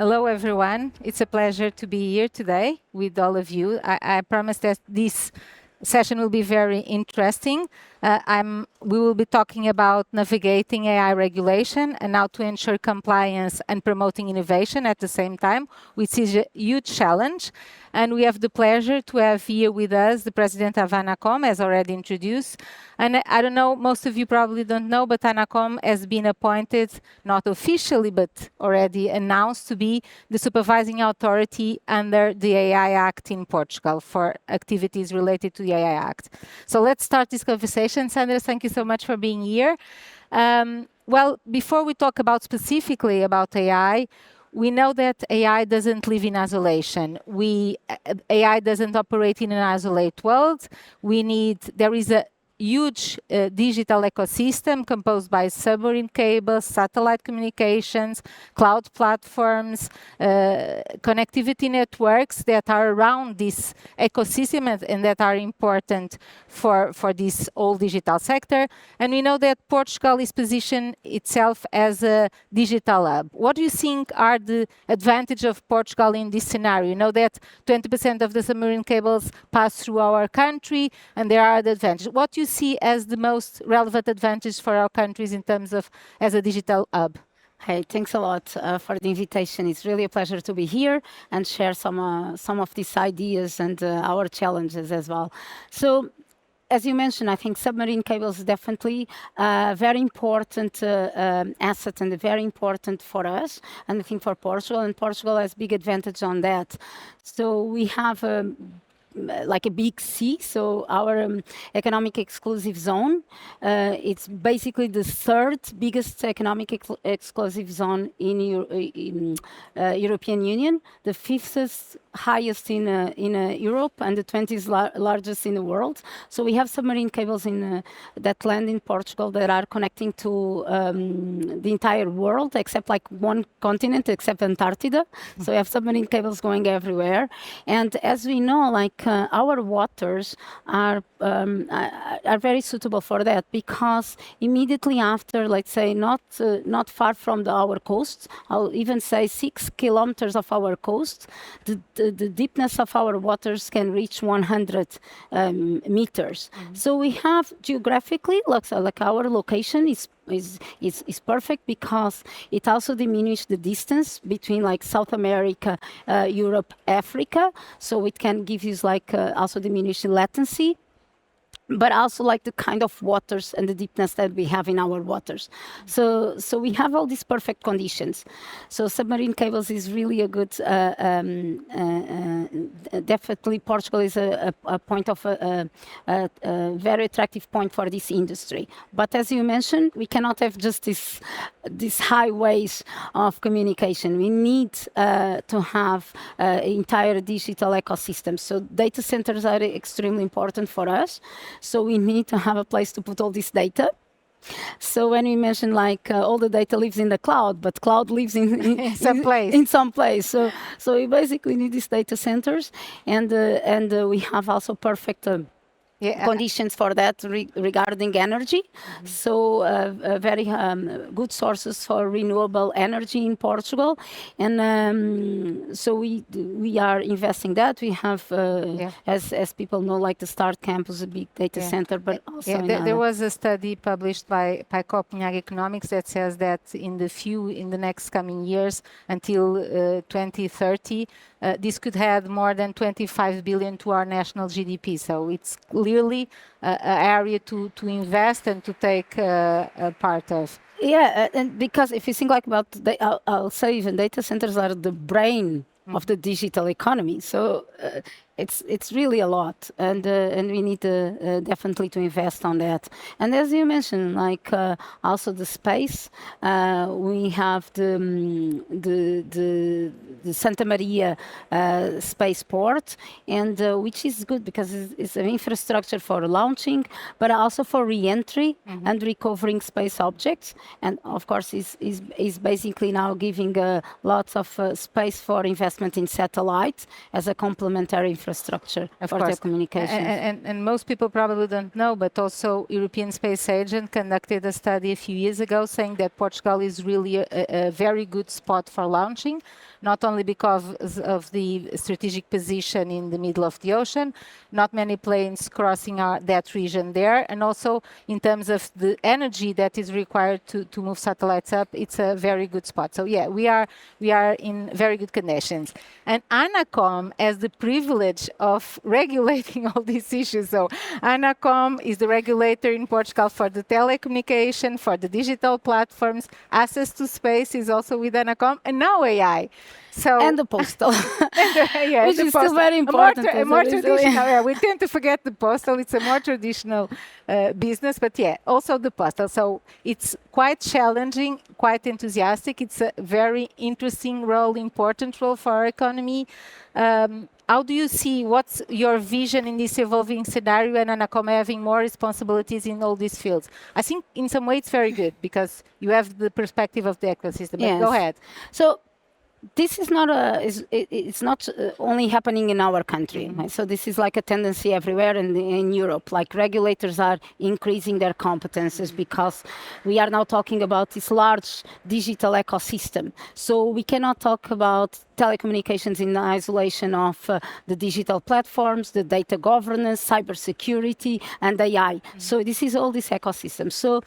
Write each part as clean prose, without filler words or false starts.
Hello, everyone. It's a pleasure to be here today with all of you. I promise that this session will be very interesting. We will be talking about navigating AI regulation and how to ensure compliance and promoting innovation at the same time, which is a huge challenge. And we have the pleasure to have here with us the president of ANACOM, as already introduced. And I don't know, most of you probably don't know, but ANACOM has been appointed, not officially, but already announced to be the supervising authority under the AI Act in Portugal for activities related to the AI Act. So let's start this conversation. Sandra, thank you so much for being here. Well, before we talk about specifically about AI, we know that AI doesn't live in isolation. AI doesn't operate in an isolated world. There is a huge digital ecosystem composed by submarine cables, satellite communications, cloud platforms, connectivity networks that are around this ecosystem and that are important for this whole digital sector. And we know that Portugal is positioned itself as a digital hub. What do you think are the advantages of Portugal in this scenario? You know that 20% of the submarine cables pass through our country, and there are the advantages. What do you see as the most relevant advantage for our countries in terms of as a digital hub? Hey, thanks a lot for the invitation. It's really a pleasure to be here and share some of these ideas and our challenges as well. So, as you mentioned, I think submarine cables is definitely a very important asset and very important for us, and I think for Portugal, and Portugal has big advantage on that. So we have like a big sea, so our economic exclusive zone, it's basically the third biggest economic exclusive zone in European Union, the fifth highest in Europe, and the 20th largest in the world. So we have submarine cables that land in Portugal that are connecting to the entire world, except like one continent, except Antarctica. So we have submarine cables going everywhere. And as we know, like our waters are very suitable for that, because immediately after, let's say, not far from our coast, I'll even say 6 kilometers of our coast, the deepness of our waters can reach 100 meters. So we have geographically, like our location is perfect, because it also diminishes the distance between like South America, Europe, Africa. So it can give you like also diminish the latency, but also like the kind of waters and the deepness that we have in our waters. So we have all these perfect conditions. So submarine cables is really a good, definitely Portugal is a point of a very attractive point for this industry. But as you mentioned, we cannot have just these highways of communication. We need to have entire digital ecosystem. So data centers are extremely important for us. So we need to have a place to put all this data. So when we mention like all the data lives in the cloud, but cloud lives in some place. In some place. So we basically need these data centers, and we have also perfect conditions for that regarding energy. So very good sources for renewable energy in Portugal, and so we are investing that. We have, as people know, like the Start Campus, a big data center, but also there was a study published by Copenhagen Economics that says that in the next coming years until 2030. This could add more than 25 billion to our national GDP. So it's clearly an area to invest and to take a part of. Yeah, and because if you think like about, I'll say even data centers are the brain of the digital economy. So it's really a lot, and we need definitely to invest on that. And as you mentioned, like also the space, we have the Santa Maria spaceport, and which is good because it's an infrastructure for launching, but also for re-entry and recovering space objects. And of course, is basically now giving lots of space for investment in satellites as a complementary infrastructure for telecommunications. And most people probably don't know, but also European Space Agency conducted a study a few years ago saying that Portugal is really a very good spot for launching not only because of the strategic position in the middle of the ocean, not many planes crossing that region there, and also in terms of the energy that is required to move satellites up, it's a very good spot. So yeah, we are in very good conditions. And ANACOM has the privilege of regulating all these issues. So ANACOM is the regulator in Portugal for the telecommunication, for the digital platforms. Access to space is also with ANACOM, and now AI. So And the postal, yeah, which the is still postal. very important. A more traditional, yeah, we tend to forget the postal. It's a more traditional business, but yeah, also the postal. So it's quite challenging, quite enthusiastic. It's a very interesting role, important role for our economy. How do you see, what's your vision in this evolving scenario, and ANACOM having more responsibilities in all these fields? I think in some way it's very good because you have the perspective of the ecosystem. But Yes. go ahead. So this is not it's not only happening in our country. Right? So this is like a tendency everywhere in Europe. Like regulators are increasing their competences because we are now talking about this large digital ecosystem. So we cannot talk about telecommunications in isolation of the digital platforms, the data governance, cybersecurity, and AI. So this is all this ecosystem. So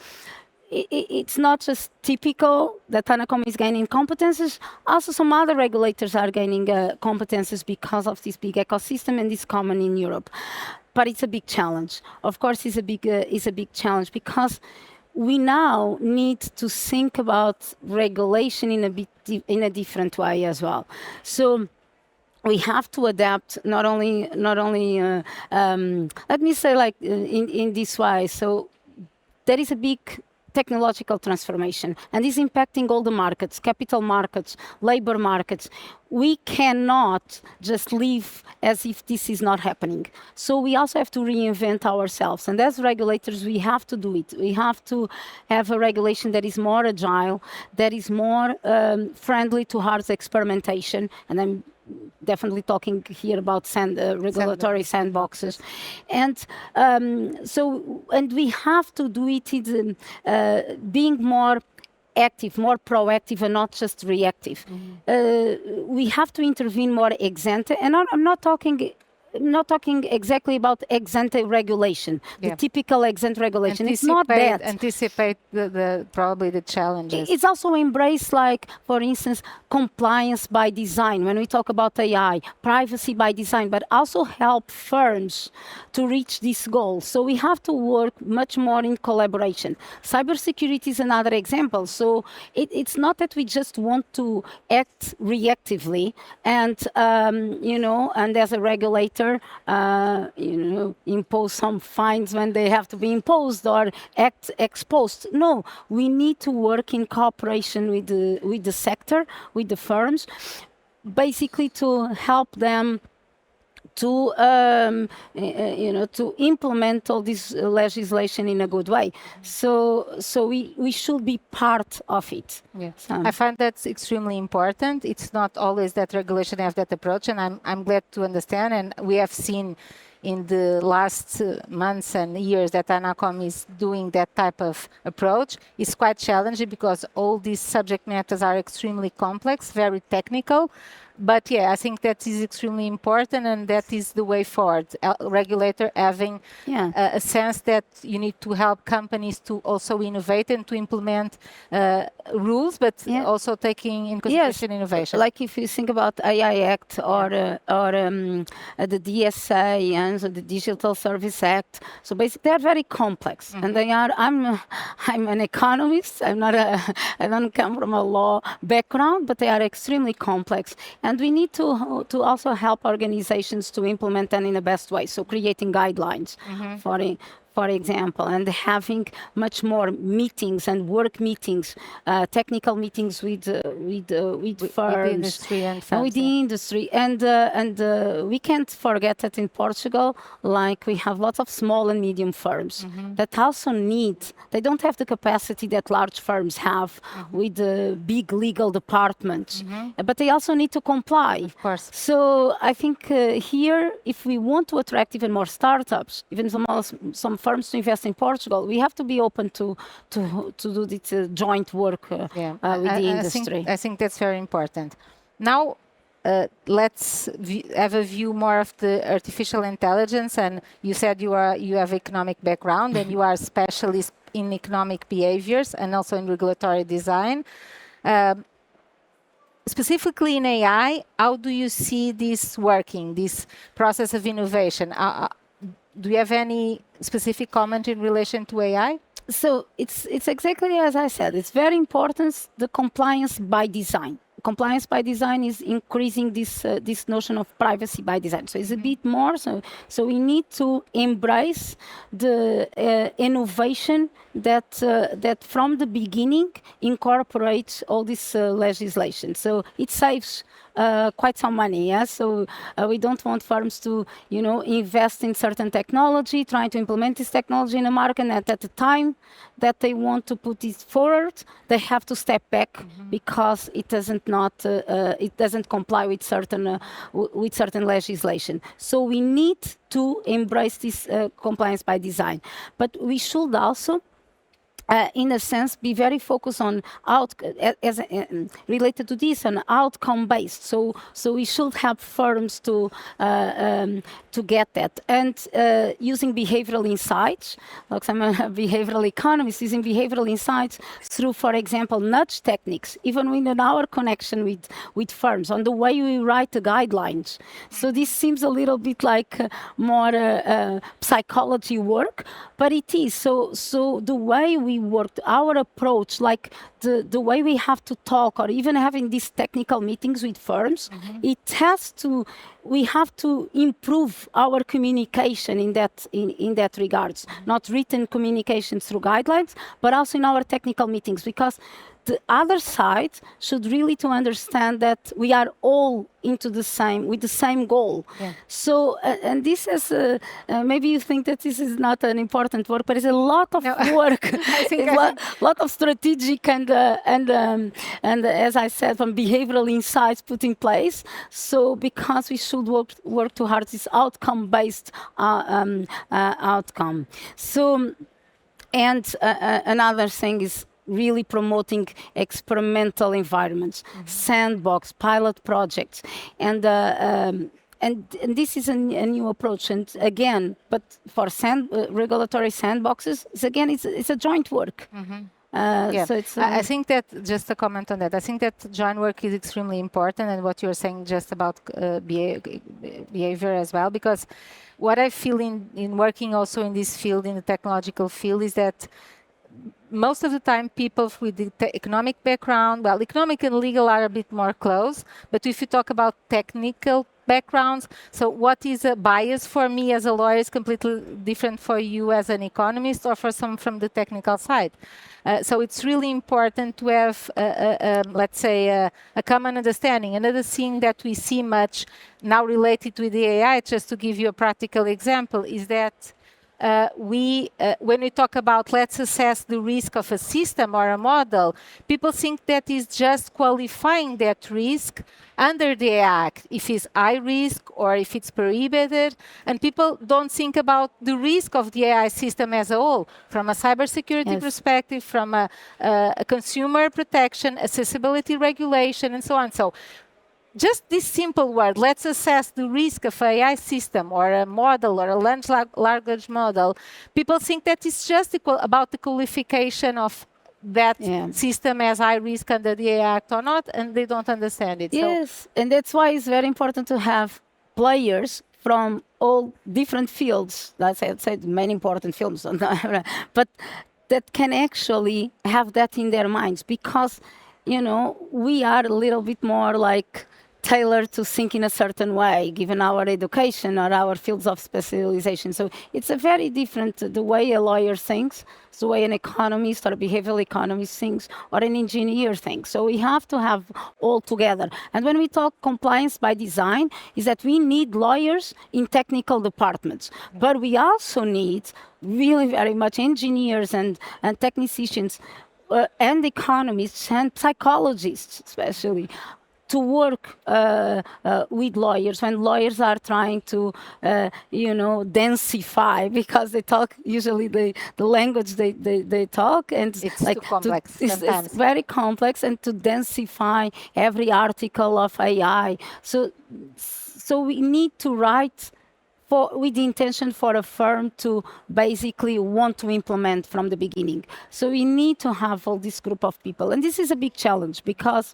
it's not just typical that ANACOM is gaining competences. Also, some other regulators are gaining competences because of this big ecosystem, and it's common in Europe. But it's a big challenge. Of course, it's a big challenge because we now need to think about regulation in a different way as well. So we have to adapt not only let me say like in this way. So there is a big technological transformation, and is impacting all the markets, capital markets, labor markets. We cannot just live as if this is not happening. So we also have to reinvent ourselves. And as regulators, we have to do it. We have to have a regulation that is more agile, that is more friendly to hard experimentation. And I'm definitely talking here about regulatory sandboxes, and we have to do it in, being more active, more proactive, and not just reactive. We have to intervene more ex ante, and I'm not talking exactly about ex ante regulation, the typical ex ante regulation. It's not that. Anticipate probably the challenges. It's also embrace, like, for instance, compliance by design. When we talk about AI, privacy by design, but also help firms to reach this goal. So we have to work much more in collaboration. Cybersecurity is another example. So it's not that we just want to act reactively and, and as a regulator, impose some fines when they have to be imposed or act exposed. No, we need to work in cooperation with the sector, with the firms, basically to help them to to implement all this legislation in a good way. So we should be part of it. Yes, I find that's extremely important. It's not always that regulation has that approach, and I'm glad to understand. And we have seen in the last months and years that ANACOM is doing that type of approach. It's quite challenging because all these subject matters are extremely complex, very technical. But yeah, I think that is extremely important, and that is the way forward. Regulator having a sense that you need to help companies to also innovate and to implement rules, but also taking in consideration innovation. Like if you think about AI Act or the DSA and the Digital Service Act, so basically they are very complex, and they are. I'm an economist. I don't come from a law background, but they are extremely complex. And we need to also help organizations to implement them in the best way. So creating guidelines for example, and having much more meetings and work meetings, technical meetings with firms, with the industry, and we can't forget that in Portugal, like we have lots of small and medium firms that also they don't have the capacity that large firms have with the big legal departments, but they also need to comply. Of course. So I think here, if we want to attract even more startups, even some firms to invest in Portugal, we have to be open to do this joint work with the industry. I think that's very important. Now, let's have a view more of the artificial intelligence. And you said you have economic background and you are a specialist in economic behaviors and also in regulatory design. Specifically in AI, how do you see this working, this process of innovation? Do you have any specific comment in relation to AI? So it's exactly as I said. It's very important, the compliance by design. Compliance by design is increasing this notion of privacy by design. So it's a bit more. So we need to embrace the innovation that from the beginning incorporates all this legislation. So it saves quite some money. Yeah. So we don't want firms to, invest in certain technology, trying to implement this technology in the market, and at the time that they want to put it forward, they have to step back because it doesn't comply with certain legislation. So we need to embrace this compliance by design, but we should also in a sense, be very focused on related to this, on outcome based. So we should help firms to get that, and using behavioral insights. Like I'm a behavioral economist, using behavioral insights through, for example, nudge techniques, even within our connection with firms on the way we write the guidelines. So this seems a little bit like more psychology work, but it is. So the way we worked, our approach, like the way we have to talk, or even having these technical meetings with firms, we have to improve our communication in that regards, not written communication through guidelines, but also in our technical meetings, because the other side should really to understand that we are all with the same goal. Yeah. So, and this is, maybe you think that this is not an important work, but it's a lot of work. I think lot of strategic and as I said, from behavioral insights put in place. So, because we should work towards this outcome-based outcome. So, and another thing is really promoting experimental environments, sandbox, pilot projects, and this is a new approach. And again, but for regulatory sandboxes, it's a joint work. Yeah. So it's, I think that, just a comment on that, I think that joint work is extremely important, and what you're saying just about behavior as well, because what I feel in working also in this field, in the technological field, is that most of the time people with the economic background, well, economic and legal are a bit more close, but if you talk about technical backgrounds, so what is a bias for me as a lawyer is completely different for you as an economist or for some from the technical side. So it's really important to have, let's say, a common understanding. Another thing that we see much now related to the AI, just to give you a practical example, is that when we talk about let's assess the risk of a system or a model, people think that is just qualifying that risk under the Act, if it's high risk or if it's prohibited, and people don't think about the risk of the AI system as a whole, from a cybersecurity perspective, from a consumer protection, accessibility regulation, and so on. So just this simple word, let's assess the risk of AI system or a model or a large language model. People think that it's just about the qualification of that system as high risk under the AI Act or not, and they don't understand it. Yes, so, and that's why it's very important to have players from all different fields. I'd say many important fields, but that can actually have that in their minds, because, we are a little bit more like tailored to think in a certain way, given our education or our fields of specialization. So it's a very different, the way a lawyer thinks, the way an economist or a behavioral economist thinks, or an engineer thinks. So we have to have all together. And when we talk compliance by design, is that we need lawyers in technical departments, but we also need really very much engineers and technicians and economists and psychologists, especially, to work with lawyers when lawyers are trying to, densify because they talk usually the language they talk, and It's like too complex it's sometimes. very complex, and to densify every article of AI. So we need to write with the intention for a firm to basically want to implement from the beginning. So we need to have all this group of people. And this is a big challenge because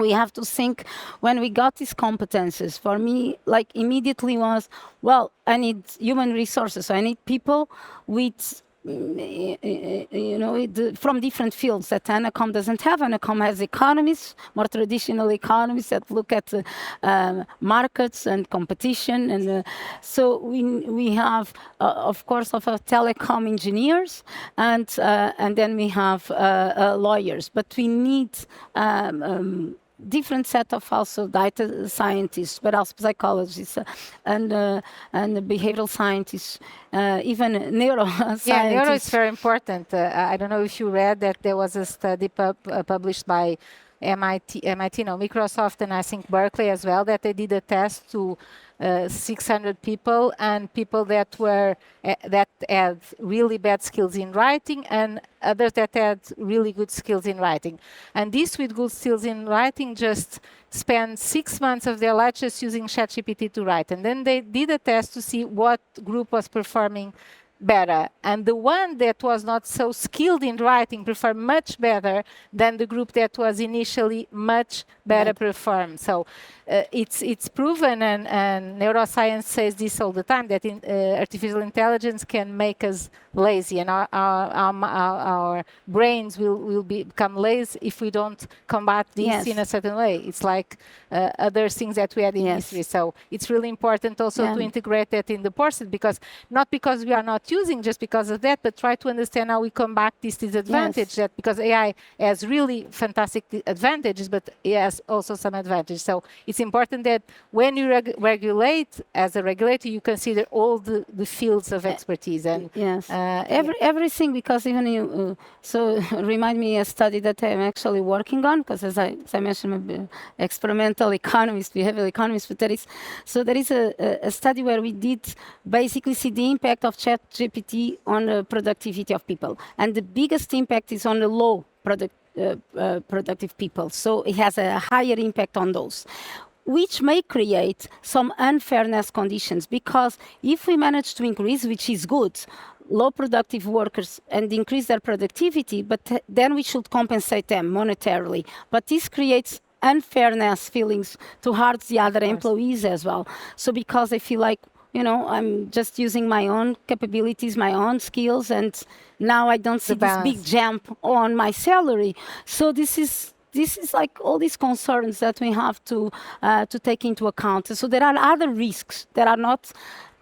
we have to think when we got these competences. For me, like immediately was, well, I need human resources. So I need people with from different fields that Anacom doesn't have. Anacom has economies, more traditional economies that look at markets and competition, and so we have, of course, of telecom engineers, and then we have lawyers. But we need different set of also data scientists, but also psychologists and behavioral scientists, even neuroscientists. Yeah, neuro is very important. I don't know if you read that there was a study published by MIT, no, Microsoft, and I think Berkeley as well, that they did a test to 600 people, and people that were that had really bad skills in writing, and others that had really good skills in writing. And these with good skills in writing just spent 6 months of their life just using ChatGPT to write. And then they did a test to see what group was performing better. And the one that was not so skilled in writing performed much better than the group that was initially much better performed. So it's proven, and neuroscience says this all the time, that artificial intelligence can make us lazy, and our brains will become lazy if we don't combat this in a certain way. It's like other things that we had in history. So it's really important also to integrate that in the process, because not because we are not using, just because of that, but try to understand how we combat this disadvantage. That because AI has really fantastic advantages, but it has also some advantages. So it's important that when you regulate, as a regulator, you consider all the fields of expertise. And everything, because even you, so remind me a study that I'm actually working on, because as I mentioned, I'm an experimental economist, behavioral economist, but there is a study where we did basically see the impact of ChatGPT on the productivity of people. And the biggest impact is on the low productive people. So it has a higher impact on those, which may create some unfairness conditions, because if we manage to increase, which is good, low productive workers and increase their productivity, but then we should compensate them monetarily. But this creates unfairness feelings towards the other employees as well. So because they feel like, I'm just using my own capabilities, my own skills, and now I don't see this big jump on my salary. So this is like all these concerns that we have to take into account. So there are other risks that are not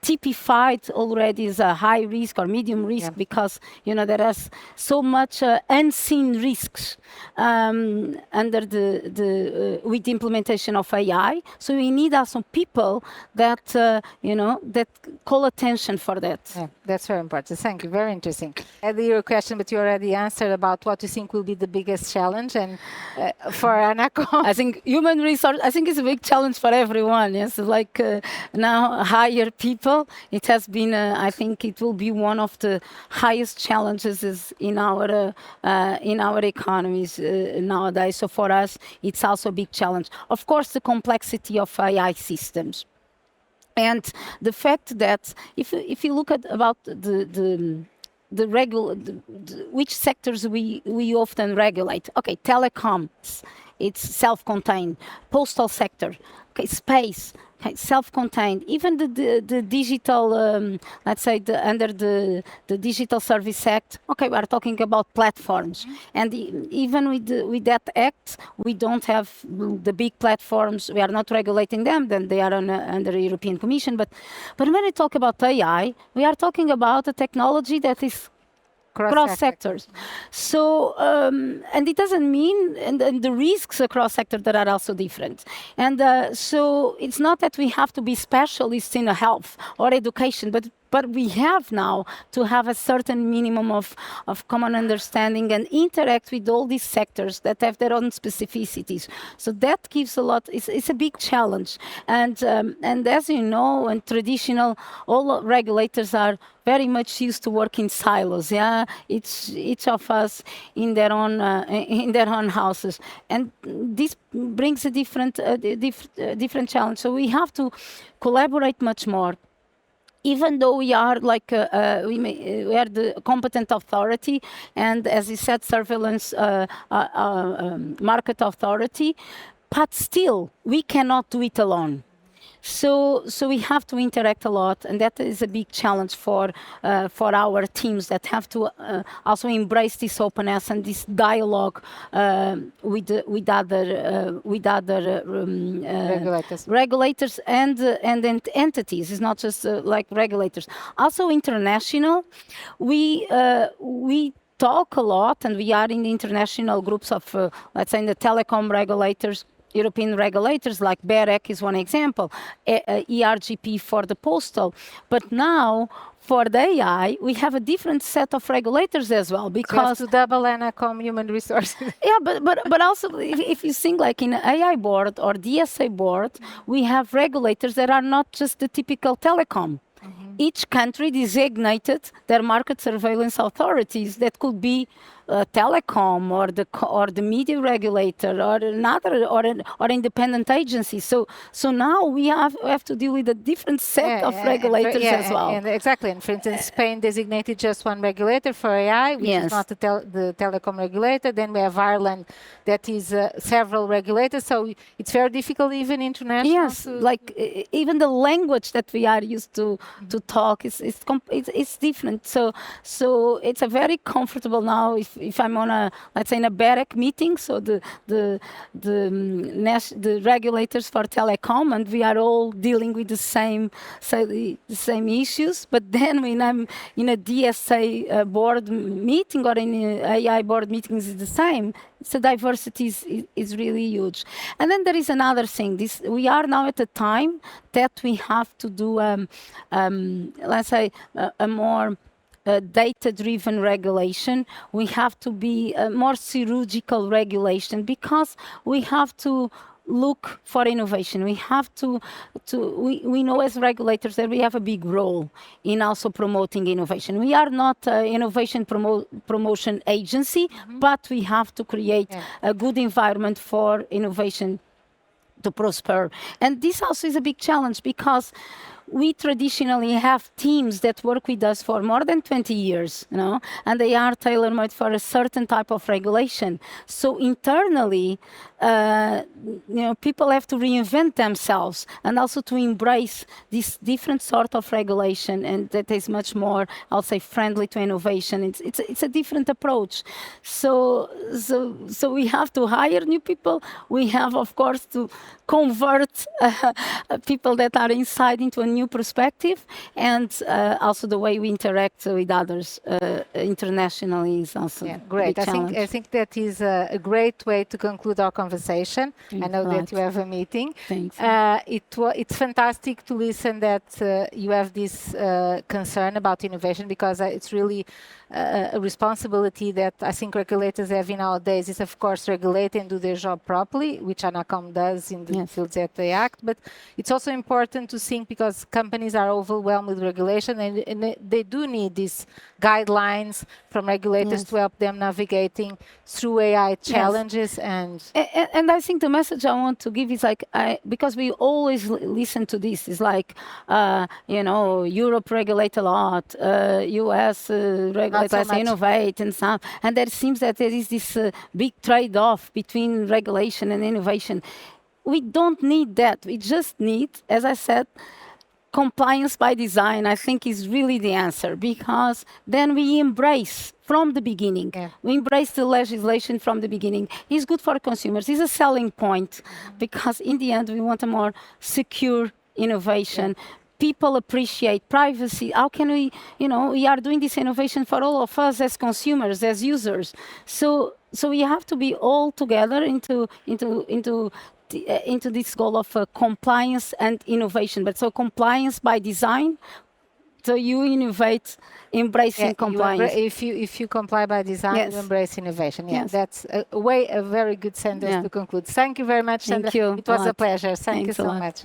typified already as a high risk or medium risk, because there is so much unseen risks under with the implementation of AI. So we need also people that that call attention for that. Yeah, that's very important. Thank you. Very interesting. I had your question, but you already answered about what you think will be the biggest challenge, and for Anacom. I think human resource. I think it's a big challenge for everyone. Yes, like now hire people. It has been, I think it will be one of the highest challenges in our economies nowadays. So for us, it's also a big challenge. Of course, the complexity of AI systems, and the fact that if you look at about which sectors we often regulate. Okay, telecoms, it's self-contained. Postal sector, okay, space, okay, self-contained. Even the digital, let's say under the Digital Service Act, okay, we are talking about platforms. And even with that act, we don't have the big platforms. We are not regulating them. Then they are under the European Commission. But when we talk about AI, we are talking about a technology that is cross sectors. So, and it doesn't mean, and the risks across sector that are also different. And so it's not that we have to be specialists in health or education, but but we have now to have a certain minimum of common understanding and interact with all these sectors that have their own specificities. So that gives a lot, it's a big challenge. And as you know, and traditional, all regulators are very much used to work in silos. Yeah, each of us in their own houses, and this brings a different challenge. So we have to collaborate much more. Even though we are like we are the competent authority, and as you said, surveillance market authority, but still we cannot do it alone. So we have to interact a lot, and that is a big challenge for our teams that have to also embrace this openness and this dialogue with other regulators and entities. It's not just like regulators. Also international, we talk a lot, and we are in the international groups of, let's say, in the telecom regulators. European regulators like BEREC is one example, ERGP for the postal. But now, for the AI, we have a different set of regulators as well, because to double ANACOM human resources. yeah, but also if you think like in AI board or DSA board, we have regulators that are not just the typical telecom. Each country designated their market surveillance authorities that could be telecom or the media regulator or another or independent agency. So now we have to deal with a different set of regulators as well. And exactly. And for instance, Spain designated just one regulator for AI, which is not the telecom regulator. Then we have Ireland, that is several regulators. So it's very difficult, even international. Yes, like even the language that we are used to talk it's different. So it's a very comfortable now if I'm on a, let's say, in a BEREC meeting, so the regulators for telecom, and we are all dealing with the same issues. But then when I'm in a DSA board meeting or in AI board meetings, it's the same. So diversity is really huge. And then there is another thing. We are now at a time that we have to do, let's say, a more data-driven regulation. We have to be a more chirurgical regulation, because we have to look for innovation. We have we know as regulators that we have a big role in also promoting innovation. We are not an innovation promotion agency, but we have to create a good environment for innovation to prosper. And this also is a big challenge, because we traditionally have teams that work with us for more than 20 years, and they are tailor-made for a certain type of regulation. So internally, people have to reinvent themselves and also to embrace this different sort of regulation, and that is much more, I'll say, friendly to innovation. It's a different approach. So we have to hire new people. We have, of course, to convert people that are inside into a new perspective, and also the way we interact with others internationally is also great. a big challenge. I think that is a great way to conclude our conversation. Thanks I know a that lot. you have a meeting. Thanks. It's fantastic to listen that you have this concern about innovation, because it's really a responsibility that I think regulators have in nowadays is, of course, regulate and do their job properly, which ANACOM does in the fields that they act. But it's also important to think, because companies are overwhelmed with regulation, and they do need these guidelines from regulators to help them navigating through AI challenges. And I think the message I want to give is like, because we always listen to this, is like, Europe regulate a lot, US regulate, let's innovate and stuff. And there seems that there is this big trade-off between regulation and innovation. We don't need that. We just need, as I said, compliance by design. I think is really the answer, because then we embrace from the beginning. We embrace the legislation from the beginning. It's good for consumers. It's a selling point, because in the end we want a more secure innovation. People appreciate privacy. How can we, we are doing this innovation for all of us as consumers, as users. So we have to be all together into this goal of compliance and innovation. But so compliance by design, So you innovate, embracing compliance. If you comply by design, Yes. you embrace innovation. Yeah, Yes. that's a very good sentence Yeah. to conclude. Thank you very much, Thank Sandra. you It a was a lot. pleasure. Thank you Thanks a so lot. much.